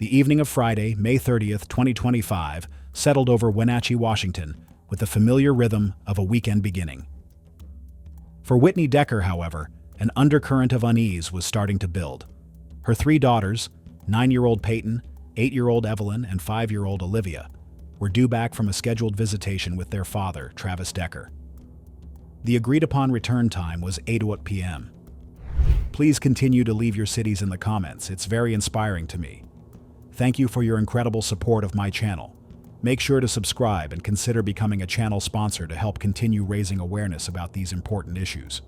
The evening of Friday, May 30th, 2025, settled over Wenatchee, Washington, with the familiar rhythm of a weekend beginning. For Whitney Decker, however, an undercurrent of unease was starting to build. Her three daughters, 9-year-old Peyton, 8-year-old Evelyn, and 5-year-old Olivia, were due back from a scheduled visitation with their father, Travis Decker. The agreed-upon return time was 8 p.m. Please continue to leave your cities in the comments. It's very inspiring to me. Thank you for your incredible support of my channel. Make sure to subscribe and consider becoming a channel sponsor to help continue raising awareness about these important issues.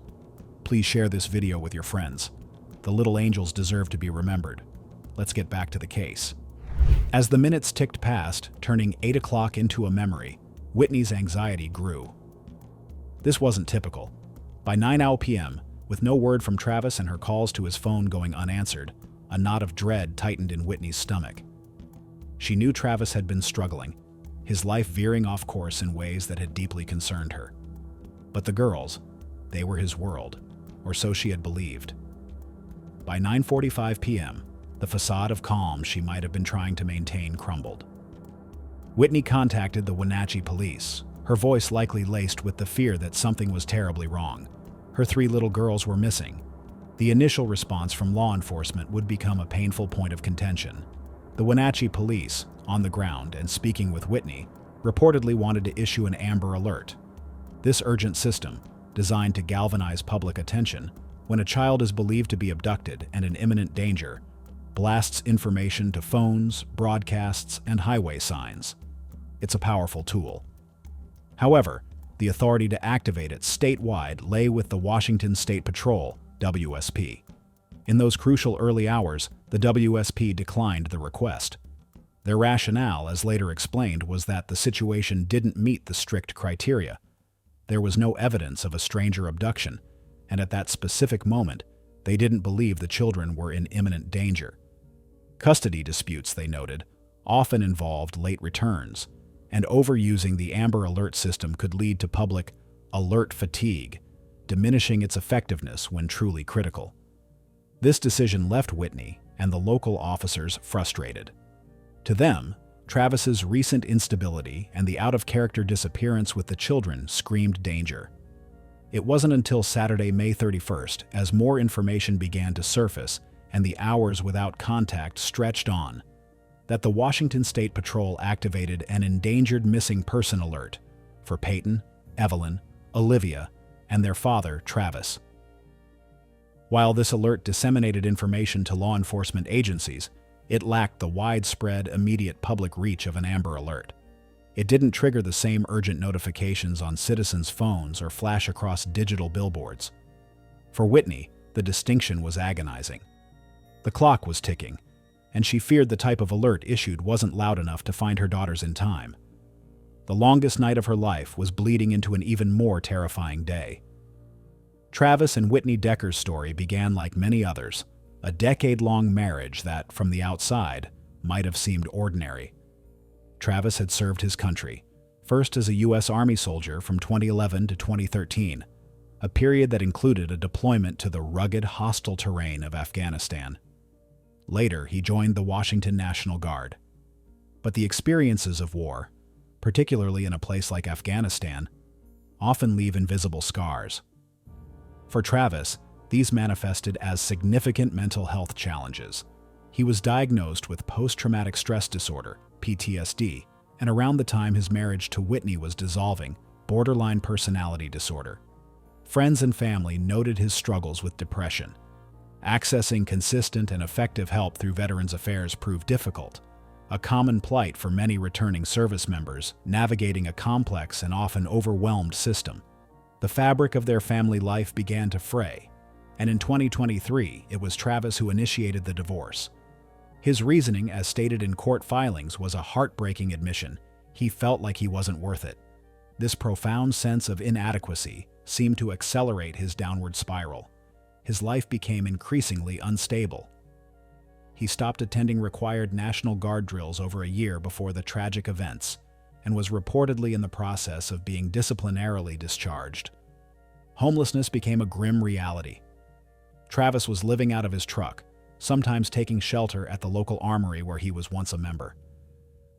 Please share this video with your friends. The little angels deserve to be remembered. Let's get back to the case. As the minutes ticked past, turning 8 o'clock into a memory, Whitney's anxiety grew. This wasn't typical. By 9 p.m., with no word from Travis and her calls to his phone going unanswered, a knot of dread tightened in Whitney's stomach. She knew Travis had been struggling, his life veering off course in ways that had deeply concerned her. But the girls, they were his world, or so she had believed. By 9:45 p.m., the facade of calm she might have been trying to maintain crumbled. Whitney contacted the Wenatchee police, her voice likely laced with the fear that something was terribly wrong. Her 3 little girls were missing. The initial response from law enforcement would become a painful point of contention. The Wenatchee police, on the ground and speaking with Whitney, reportedly wanted to issue an Amber Alert. This urgent system, designed to galvanize public attention when a child is believed to be abducted and in imminent danger, blasts information to phones, broadcasts, and highway signs. It's a powerful tool. However, the authority to activate it statewide lay with the Washington State Patrol, WSP. In those crucial early hours, the WSP declined the request. Their rationale, as later explained, was that the situation didn't meet the strict criteria. There was no evidence of a stranger abduction, and at that specific moment, they didn't believe the children were in imminent danger. Custody disputes, they noted, often involved late returns, and overusing the Amber Alert system could lead to public alert fatigue, diminishing its effectiveness when truly critical. This decision left Whitney and the local officers frustrated. To them, Travis's recent instability and the out-of-character disappearance with the children screamed danger. It wasn't until Saturday, May 31st, as more information began to surface and the hours without contact stretched on, that the Washington State Patrol activated an endangered missing person alert for Peyton, Evelyn, Olivia, and their father, Travis. While this alert disseminated information to law enforcement agencies, it lacked the widespread, immediate public reach of an Amber Alert. It didn't trigger the same urgent notifications on citizens' phones or flash across digital billboards. For Whitney, the distinction was agonizing. The clock was ticking, and she feared the type of alert issued wasn't loud enough to find her daughters in time. The longest night of her life was bleeding into an even more terrifying day. Travis and Whitney Decker's story began like many others, a decade-long marriage that, from the outside, might have seemed ordinary. Travis had served his country, first as a U.S. Army soldier from 2011 to 2013, a period that included a deployment to the rugged, hostile terrain of Afghanistan. Later, he joined the Washington National Guard. But the experiences of war, particularly in a place like Afghanistan, often leave invisible scars. For Travis, these manifested as significant mental health challenges. He was diagnosed with post-traumatic stress disorder, PTSD, and around the time his marriage to Whitney was dissolving, borderline personality disorder. Friends and family noted his struggles with depression. Accessing consistent and effective help through Veterans Affairs proved difficult, a common plight for many returning service members navigating a complex and often overwhelmed system. The fabric of their family life began to fray, and in 2023, it was Travis who initiated the divorce. His reasoning, as stated in court filings, was a heartbreaking admission. He felt like he wasn't worth it. This profound sense of inadequacy seemed to accelerate his downward spiral. His life became increasingly unstable. He stopped attending required National Guard drills over a year before the tragic events, and was reportedly in the process of being disciplinarily discharged. Homelessness became a grim reality. Travis was living out of his truck, sometimes taking shelter at the local armory where he was once a member.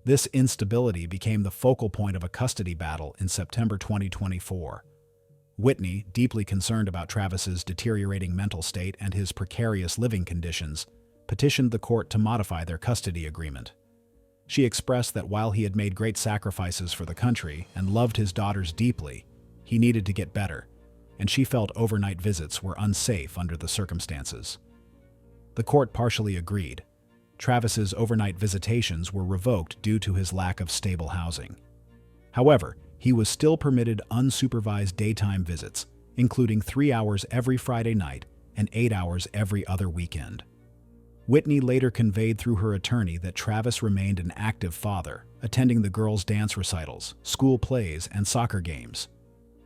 This instability became the focal point of a custody battle in September 2024. Whitney, deeply concerned about Travis's deteriorating mental state and his precarious living conditions, petitioned the court to modify their custody agreement. She expressed that while he had made great sacrifices for the country and loved his daughters deeply, he needed to get better, and she felt overnight visits were unsafe under the circumstances. The court partially agreed. Travis's overnight visitations were revoked due to his lack of stable housing. However, he was still permitted unsupervised daytime visits, including 3 hours every Friday night and 8 hours every other weekend. Whitney later conveyed through her attorney that Travis remained an active father, attending the girls' dance recitals, school plays, and soccer games.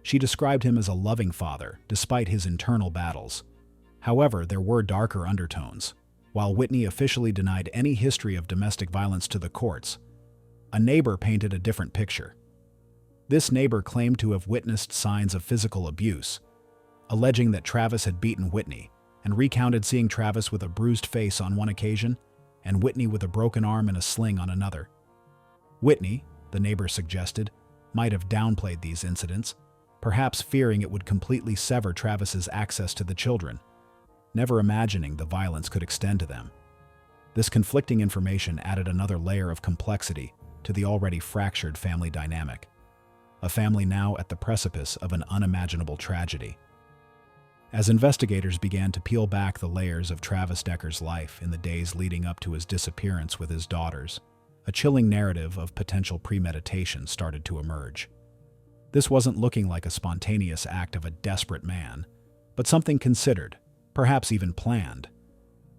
She described him as a loving father, despite his internal battles. However, there were darker undertones. While Whitney officially denied any history of domestic violence to the courts, a neighbor painted a different picture. This neighbor claimed to have witnessed signs of physical abuse, alleging that Travis had beaten Whitney, and recounted seeing Travis with a bruised face on one occasion and Whitney with a broken arm and a sling on another. Whitney, the neighbor suggested, might have downplayed these incidents, perhaps fearing it would completely sever Travis's access to the children, never imagining the violence could extend to them. This conflicting information added another layer of complexity to the already fractured family dynamic, a family now at the precipice of an unimaginable tragedy. As investigators began to peel back the layers of Travis Decker's life in the days leading up to his disappearance with his daughters, a chilling narrative of potential premeditation started to emerge. This wasn't looking like a spontaneous act of a desperate man, but something considered, perhaps even planned.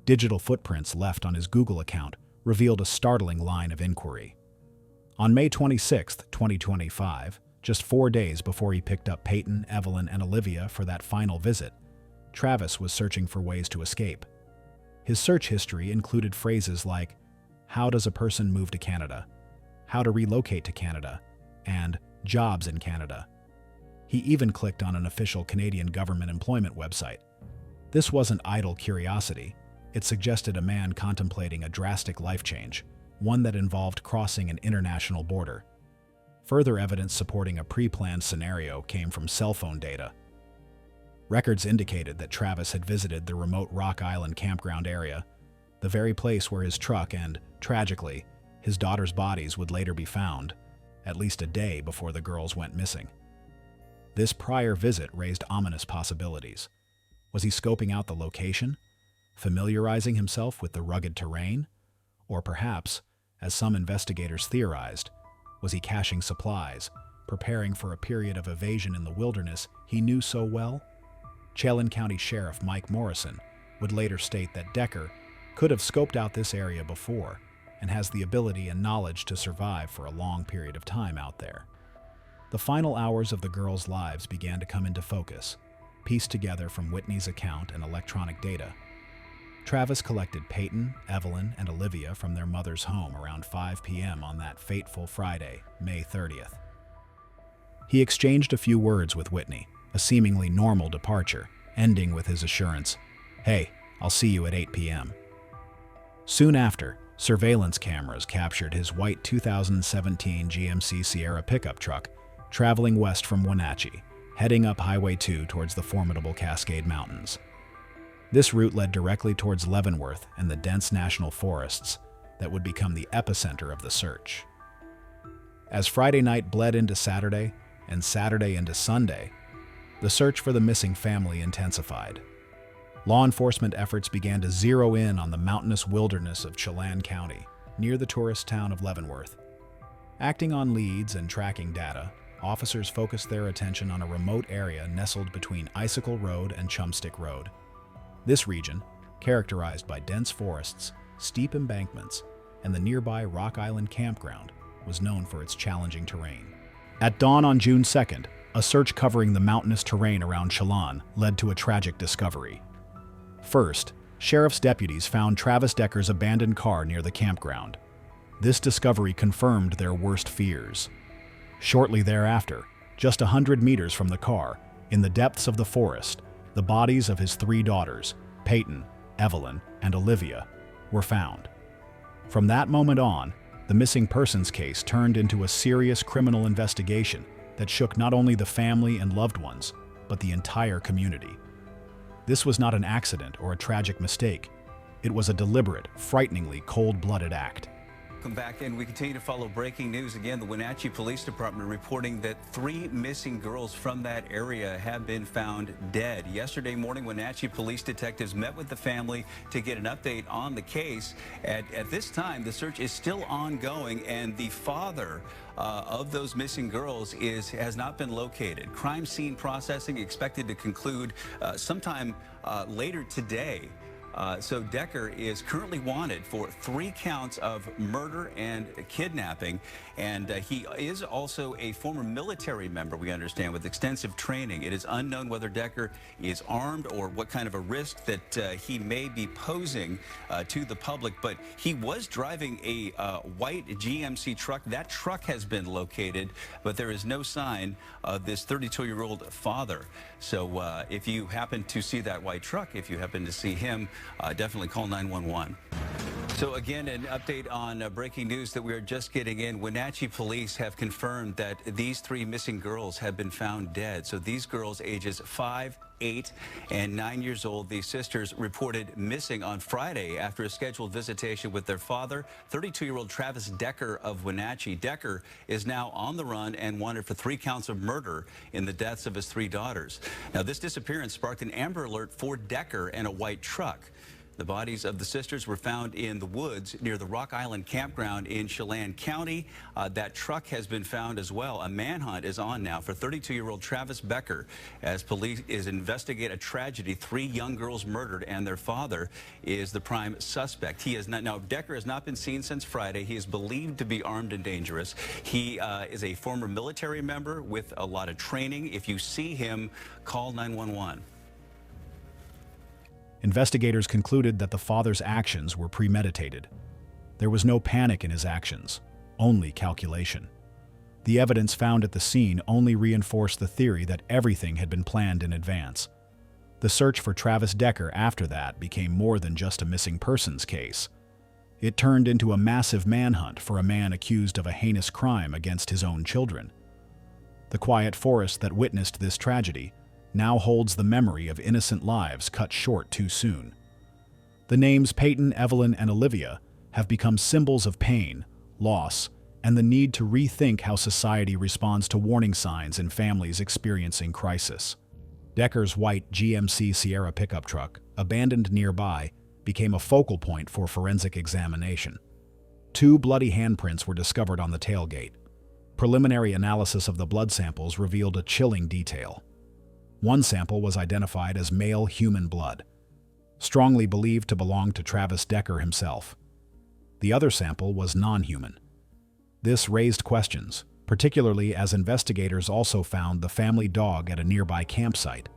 Digital footprints left on his Google account revealed a startling line of inquiry. On May 26, 2025, just 4 days before he picked up Peyton, Evelyn, and Olivia for that final visit, Travis was searching for ways to escape. His search history included phrases like, "How does a person move to Canada?" "How to relocate to Canada?" and "Jobs in Canada." He even clicked on an official Canadian government employment website. This wasn't idle curiosity. It suggested a man contemplating a drastic life change, one that involved crossing an international border. Further evidence supporting a pre-planned scenario came from cell phone data. Records indicated that Travis had visited the remote Rock Island campground area, the very place where his truck and, tragically, his daughters' bodies would later be found, at least a day before the girls went missing. This prior visit raised ominous possibilities. Was he scoping out the location, familiarizing himself with the rugged terrain? Or perhaps, as some investigators theorized, was he caching supplies, preparing for a period of evasion in the wilderness he knew so well? Chelan County Sheriff Mike Morrison would later state that Decker could have scoped out this area before and has the ability and knowledge to survive for a long period of time out there. The final hours of the girls' lives began to come into focus, pieced together from Whitney's account and electronic data. Travis collected Peyton, Evelyn, and Olivia from their mother's home around 5 p.m. on that fateful Friday, May 30th. He exchanged a few words with Whitney, a seemingly normal departure, ending with his assurance, "Hey, I'll see you at 8 p.m. Soon after, surveillance cameras captured his white 2017 GMC Sierra pickup truck traveling west from Wenatchee, heading up Highway 2 towards the formidable Cascade Mountains. This route led directly towards Leavenworth and the dense national forests that would become the epicenter of the search. As Friday night bled into Saturday and Saturday into Sunday, the search for the missing family intensified. Law enforcement efforts began to zero in on the mountainous wilderness of Chelan County, near the tourist town of Leavenworth. Acting on leads and tracking data, officers focused their attention on a remote area nestled between Icicle Road and Chumstick Road. This region, characterized by dense forests, steep embankments, and the nearby Rock Island campground, was known for its challenging terrain. At dawn on June 2nd, a search covering the mountainous terrain around Chelan led to a tragic discovery. First, sheriff's deputies found Travis Decker's abandoned car near the campground. This discovery confirmed their worst fears. Shortly thereafter, just 100 meters from the car, in the depths of the forest, the bodies of his 3 daughters, Peyton, Evelyn, and Olivia, were found. From that moment on, the missing persons case turned into a serious criminal investigation that shook not only the family and loved ones, but the entire community. This was not an accident or a tragic mistake. It was a deliberate, frighteningly cold-blooded act. Welcome back, and we continue to follow breaking news. Again, the Wenatchee Police Department reporting that 3 missing girls from that area have been found dead. Yesterday morning, Wenatchee police detectives met with the family to get an update on the case. At this time, the search is still ongoing, and the father of those missing girls has not been located. Crime scene processing expected to conclude sometime later today. So Decker is currently wanted for 3 counts of murder and kidnapping, and he is also a former military member, we understand, with extensive training. It is unknown whether Decker is armed or what kind of a risk that he may be posing to the public, but he was driving a white GMC truck. That truck has been located, but there is no sign of this 32-year-old father. So if you happen to see that white truck, if you happen to see him, definitely call 911. So again, an update on breaking news that we are just getting in. Wenatchee police have confirmed that these 3 missing girls have been found dead. So these girls, ages 5, 8, and 9 years old, these sisters reported missing on Friday after a scheduled visitation with their father, 32-year-old Travis Decker of Wenatchee. Decker is now on the run and wanted for 3 counts of murder in the deaths of his 3 daughters. Now, this disappearance sparked an Amber Alert for Decker and a white truck. The bodies of the sisters were found in the woods near the Rock Island campground in Chelan County. That truck has been found as well. A manhunt is on now for 32-year-old Travis Becker as police investigate a tragedy. 3 young girls murdered, and their father is the prime suspect. He is not, now, Decker has not been seen since Friday. He is believed to be armed and dangerous. He is a former military member with a lot of training. If you see him, call 911. Investigators concluded that the father's actions were premeditated. There was no panic in his actions, only calculation. The evidence found at the scene only reinforced the theory that everything had been planned in advance. The search for Travis Decker after that became more than just a missing persons case. It turned into a massive manhunt for a man accused of a heinous crime against his own children. The quiet forest that witnessed this tragedy now holds the memory of innocent lives cut short too soon. The names Peyton, Evelyn, and Olivia have become symbols of pain, loss, and the need to rethink how society responds to warning signs in families experiencing crisis. Decker's white GMC Sierra pickup truck, abandoned nearby, became a focal point for forensic examination. 2 bloody handprints were discovered on the tailgate. Preliminary analysis of the blood samples revealed a chilling detail. One sample was identified as male human blood, strongly believed to belong to Travis Decker himself. The other sample was non-human. This raised questions, particularly as investigators also found the family dog at a nearby campsite.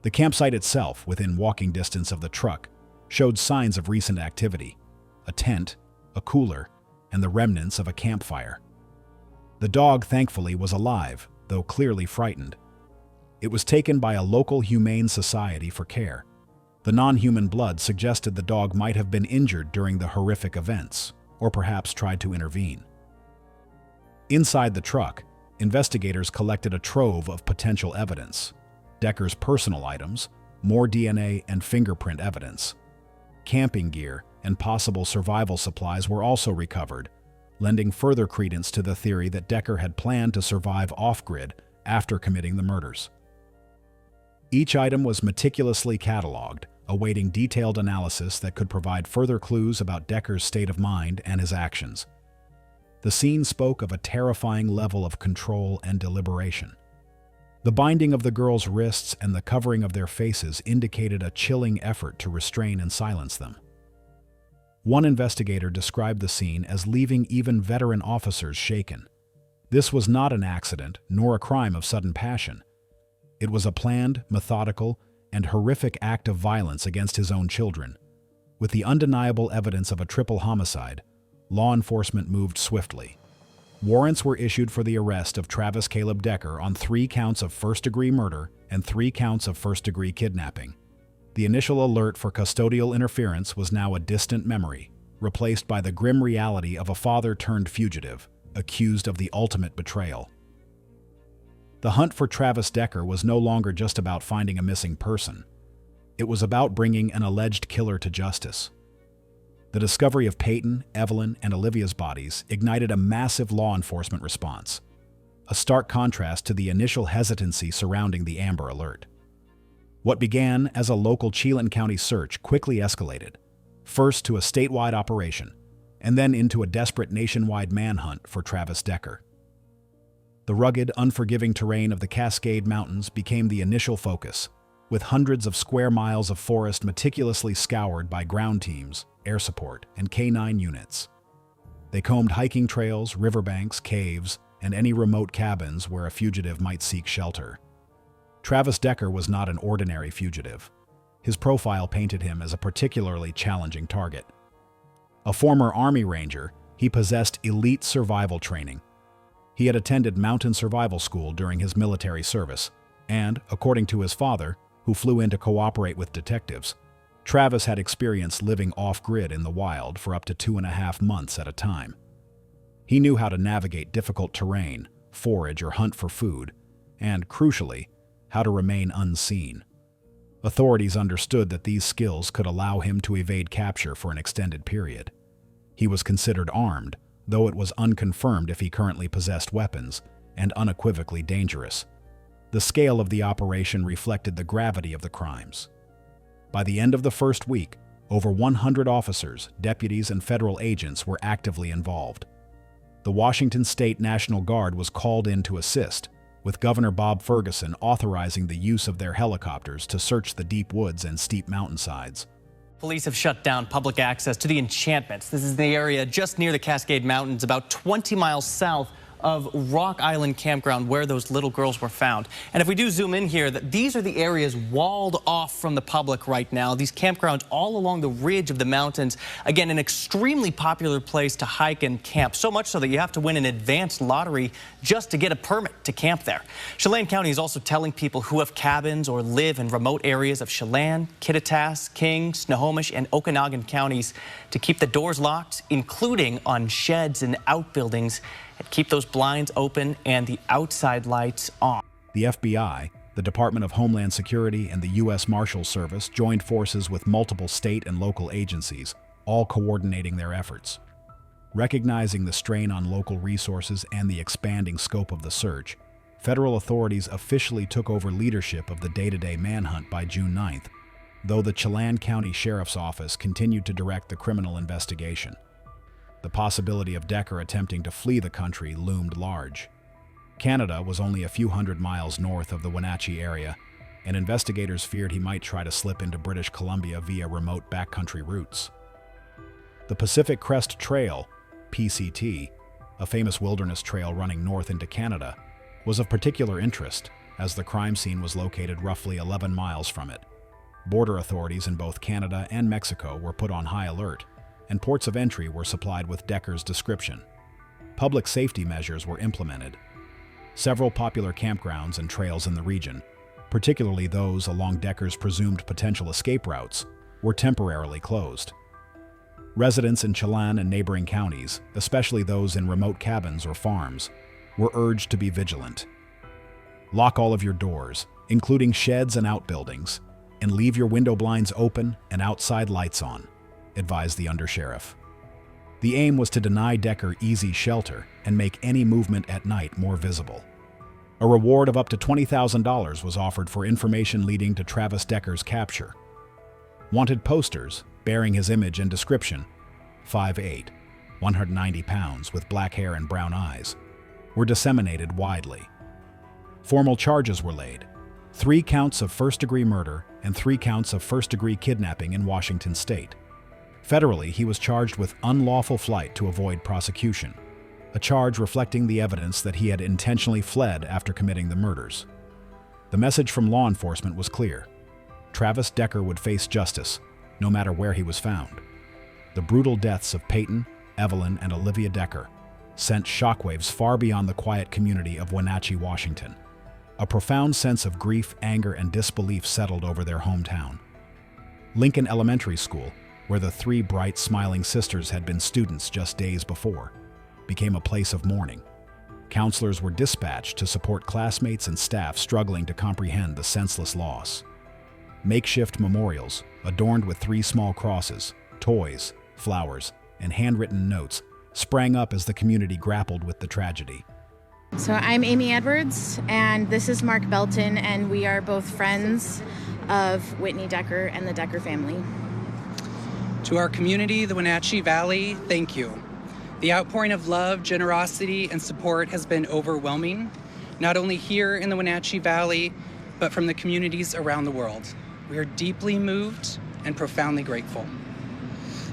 The campsite itself, within walking distance of the truck, showed signs of recent activity: a tent, a cooler, and the remnants of a campfire. The dog, thankfully, was alive, though clearly frightened. It was taken by a local humane society for care. The non-human blood suggested the dog might have been injured during the horrific events, or perhaps tried to intervene. Inside the truck, investigators collected a trove of potential evidence: Decker's personal items, more DNA and fingerprint evidence. Camping gear and possible survival supplies were also recovered, lending further credence to the theory that Decker had planned to survive off-grid after committing the murders. Each item was meticulously cataloged, awaiting detailed analysis that could provide further clues about Decker's state of mind and his actions. The scene spoke of a terrifying level of control and deliberation. The binding of the girls' wrists and the covering of their faces indicated a chilling effort to restrain and silence them. One investigator described the scene as leaving even veteran officers shaken. This was not an accident, nor a crime of sudden passion. It was a planned, methodical, and horrific act of violence against his own children. With the undeniable evidence of a triple homicide, law enforcement moved swiftly. Warrants were issued for the arrest of Travis Caleb Decker on 3 counts of first-degree murder and 3 counts of first-degree kidnapping. The initial alert for custodial interference was now a distant memory, replaced by the grim reality of a father-turned-fugitive, accused of the ultimate betrayal. The hunt for Travis Decker was no longer just about finding a missing person. It was about bringing an alleged killer to justice. The discovery of Peyton, Evelyn, and Olivia's bodies ignited a massive law enforcement response, a stark contrast to the initial hesitancy surrounding the Amber Alert. What began as a local Chelan County search quickly escalated, first to a statewide operation, and then into a desperate nationwide manhunt for Travis Decker. The rugged, unforgiving terrain of the Cascade Mountains became the initial focus, with hundreds of square miles of forest meticulously scoured by ground teams, air support, and K-9 units. They combed hiking trails, riverbanks, caves, and any remote cabins where a fugitive might seek shelter. Travis Decker was not an ordinary fugitive. His profile painted him as a particularly challenging target. A former Army Ranger, he possessed elite survival training. He had attended mountain survival school during his military service, and, according to his father, who flew in to cooperate with detectives, Travis had experience living off-grid in the wild for up to 2.5 months at a time. He knew how to navigate difficult terrain, forage or hunt for food, and, crucially, how to remain unseen. Authorities understood that these skills could allow him to evade capture for an extended period. He was considered armed, though it was unconfirmed if he currently possessed weapons, and unequivocally dangerous. The scale of the operation reflected the gravity of the crimes. By the end of the first week, over 100 officers, deputies, and federal agents were actively involved. The Washington State National Guard was called in to assist, with Governor Bob Ferguson authorizing the use of their helicopters to search the deep woods and steep mountainsides. Police have shut down public access to the Enchantments. This is the area just near the Cascade Mountains, about 20 miles south of Rock Island Campground where those little girls were found. And if we do zoom in here, these are the areas walled off from the public right now. These campgrounds all along the ridge of the mountains. Again, an extremely popular place to hike and camp, so much so that you have to win an advanced lottery just to get a permit to camp there. Chelan County is also telling people who have cabins or live in remote areas of Chelan, Kittitas, King, Snohomish, and Okanagan counties to keep the doors locked, including on sheds and outbuildings, and keep those blinds open and the outside lights on. The FBI, the Department of Homeland Security, and the U.S. Marshals Service joined forces with multiple state and local agencies, all coordinating their efforts. Recognizing the strain on local resources and the expanding scope of the search, federal authorities officially took over leadership of the day-to-day manhunt by June 9th, though the Chelan County Sheriff's Office continued to direct the criminal investigation. The possibility of Decker attempting to flee the country loomed large. Canada was only a few hundred miles north of the Wenatchee area, and investigators feared he might try to slip into British Columbia via remote backcountry routes. The Pacific Crest Trail, PCT, a famous wilderness trail running north into Canada, was of particular interest, as the crime scene was located roughly 11 miles from it. Border authorities in both Canada and Mexico were put on high alert, and ports of entry were supplied with Decker's description. Public safety measures were implemented. Several popular campgrounds and trails in the region, particularly those along Decker's presumed potential escape routes, were temporarily closed. Residents in Chelan and neighboring counties, especially those in remote cabins or farms, were urged to be vigilant. Lock all of your doors, including sheds and outbuildings, and leave your window blinds open and outside lights on, advised the undersheriff. The aim was to deny Decker easy shelter and make any movement at night more visible. A reward of up to $20,000 was offered for information leading to Travis Decker's capture. Wanted posters, bearing his image and description, 5'8", 190 pounds with black hair and brown eyes, were disseminated widely. Formal charges were laid: 3 counts of first-degree murder and 3 counts of first-degree kidnapping in Washington state. Federally, he was charged with unlawful flight to avoid prosecution, a charge reflecting the evidence that he had intentionally fled after committing the murders. The message from law enforcement was clear: Travis Decker would face justice, no matter where he was found. The brutal deaths of Peyton, Evelyn, and Olivia Decker sent shockwaves far beyond the quiet community of Wenatchee, Washington. A profound sense of grief, anger, and disbelief settled over their hometown. Lincoln Elementary School, where the three bright, smiling sisters had been students just days before, became a place of mourning. Counselors were dispatched to support classmates and staff struggling to comprehend the senseless loss. Makeshift memorials, adorned with three small crosses, toys, flowers, and handwritten notes, sprang up as the community grappled with the tragedy. So I'm Amy Edwards, and this is Mark Belton, and we are both friends of Whitney Decker and the Decker family. To our community, the Wenatchee Valley, thank you. The outpouring of love, generosity, and support has been overwhelming, not only here in the Wenatchee Valley, but from the communities around the world. We are deeply moved and profoundly grateful.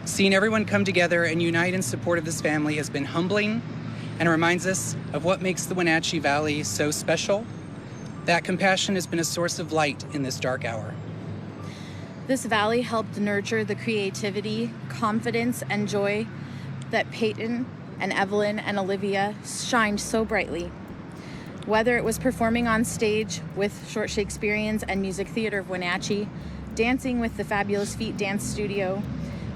Seeing everyone come together and unite in support of this family has been humbling and reminds us of what makes the Wenatchee Valley so special. That compassion has been a source of light in this dark hour. This valley helped nurture the creativity, confidence, and joy that Peyton and Evelyn and Olivia shined so brightly. Whether it was performing on stage with Short Shakespeareans and Music Theater of Wenatchee, dancing with the Fabulous Feet Dance Studio,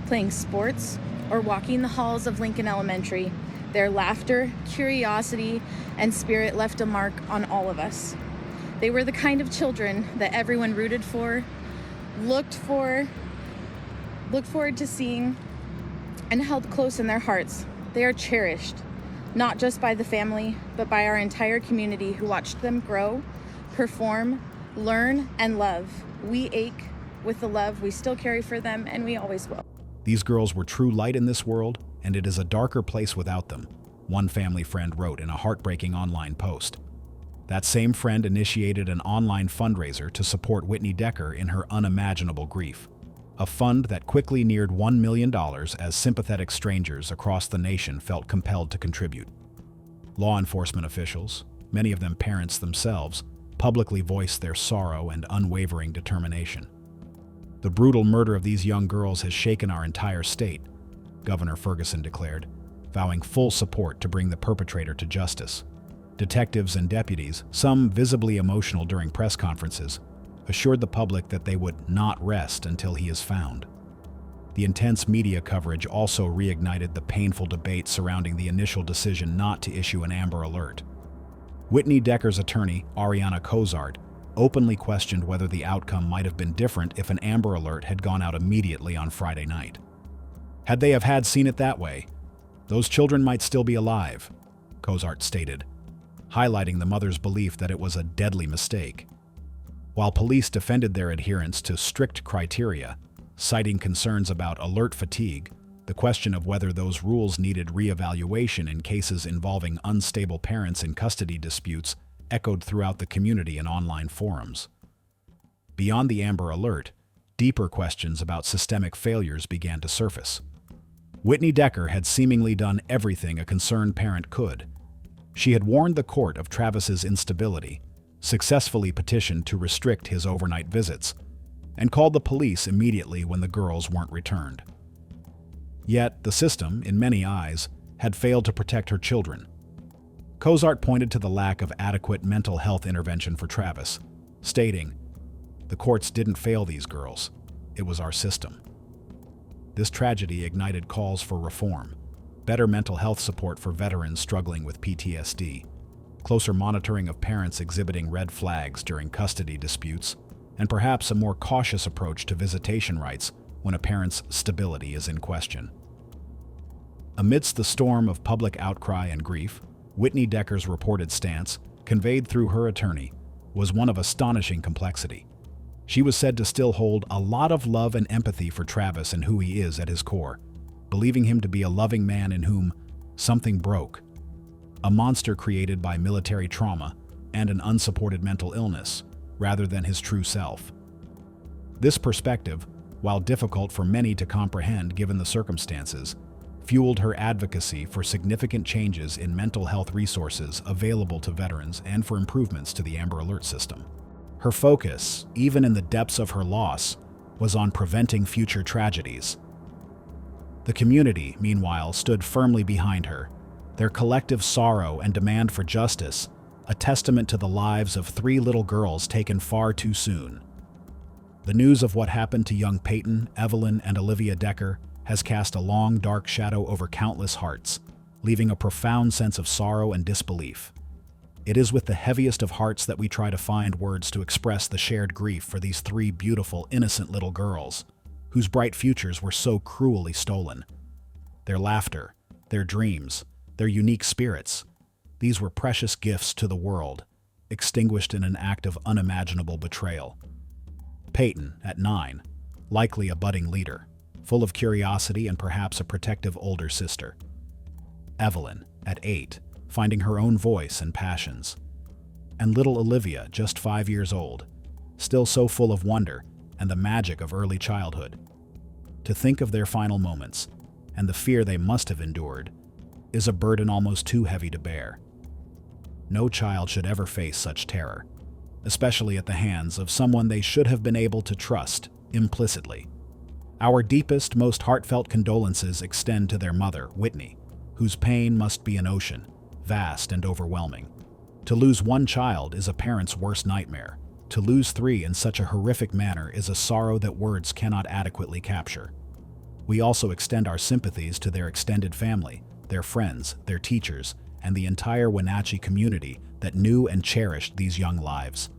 playing sports, or walking the halls of Lincoln Elementary, their laughter, curiosity, and spirit left a mark on all of us. They were the kind of children that everyone rooted for, looked forward to seeing, and held close in their hearts. They are cherished, not just by the family, but by our entire community who watched them grow, perform, learn, and love. We ache with the love we still carry for them, and we always will. These girls were true light in this world, and it is a darker place without them, one family friend wrote in a heartbreaking online post. That same friend initiated an online fundraiser to support Whitney Decker in her unimaginable grief, a fund that quickly neared $1 million as sympathetic strangers across the nation felt compelled to contribute. Law enforcement officials, many of them parents themselves, publicly voiced their sorrow and unwavering determination. The brutal murder of these young girls has shaken our entire state, Governor Ferguson declared, vowing full support to bring the perpetrator to justice. Detectives and deputies, some visibly emotional during press conferences, assured the public that they would not rest until he is found. The intense media coverage also reignited the painful debate surrounding the initial decision not to issue an Amber Alert. Whitney Decker's attorney, Ariana Cozart, openly questioned whether the outcome might have been different if an Amber Alert had gone out immediately on Friday night. Had they have had seen it that way, those children might still be alive, Cozart stated, highlighting the mother's belief that it was a deadly mistake. While police defended their adherence to strict criteria, citing concerns about alert fatigue, the question of whether those rules needed reevaluation in cases involving unstable parents in custody disputes echoed throughout the community and online forums. Beyond the Amber Alert, deeper questions about systemic failures began to surface. Whitney Decker had seemingly done everything a concerned parent could. She had warned the court of Travis's instability, successfully petitioned to restrict his overnight visits, and called the police immediately when the girls weren't returned. Yet, the system, in many eyes, had failed to protect her children. Cozart pointed to the lack of adequate mental health intervention for Travis, stating, "The courts didn't fail these girls. It was our system." This tragedy ignited calls for reform, better mental health support for veterans struggling with PTSD, closer monitoring of parents exhibiting red flags during custody disputes, and perhaps a more cautious approach to visitation rights when a parent's stability is in question. Amidst the storm of public outcry and grief, Whitney Decker's reported stance, conveyed through her attorney, was one of astonishing complexity. She was said to still hold a lot of love and empathy for Travis and who he is at his core, believing him to be a loving man in whom something broke, a monster created by military trauma and an unsupported mental illness, rather than his true self. This perspective, while difficult for many to comprehend given the circumstances, fueled her advocacy for significant changes in mental health resources available to veterans and for improvements to the Amber Alert system. Her focus, even in the depths of her loss, was on preventing future tragedies. The community, meanwhile, stood firmly behind her, their collective sorrow and demand for justice a testament to the lives of 3 little girls taken far too soon. The news of what happened to young Peyton, Evelyn, and Olivia Decker has cast a long, dark shadow over countless hearts, leaving a profound sense of sorrow and disbelief. It is with the heaviest of hearts that we try to find words to express the shared grief for these three beautiful, innocent little girls, whose bright futures were so cruelly stolen. Their laughter, their dreams, their unique spirits, these were precious gifts to the world, extinguished in an act of unimaginable betrayal. Peyton, at 9, likely a budding leader, full of curiosity and perhaps a protective older sister. Evelyn, at 8, finding her own voice and passions. And little Olivia, just 5 years old, still so full of wonder and the magic of early childhood. To think of their final moments, and the fear they must have endured, is a burden almost too heavy to bear. No child should ever face such terror, especially at the hands of someone they should have been able to trust implicitly. Our deepest, most heartfelt condolences extend to their mother, Whitney, whose pain must be an ocean, vast and overwhelming. To lose one child is a parent's worst nightmare. To lose three in such a horrific manner is a sorrow that words cannot adequately capture. We also extend our sympathies to their extended family, their friends, their teachers, and the entire Wenatchee community that knew and cherished these young lives.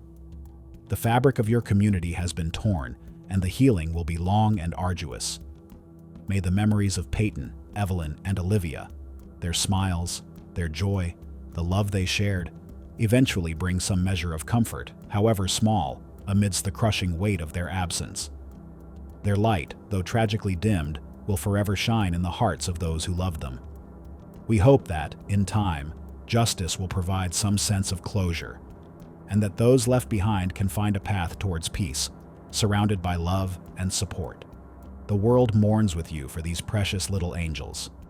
The fabric of your community has been torn, and the healing will be long and arduous. May the memories of Peyton, Evelyn, and Olivia, their smiles, their joy, the love they shared, eventually bring some measure of comfort, however small, amidst the crushing weight of their absence. Their light, though tragically dimmed, will forever shine in the hearts of those who loved them. We hope that, in time, justice will provide some sense of closure, and that those left behind can find a path towards peace, surrounded by love and support. The world mourns with you for these precious little angels.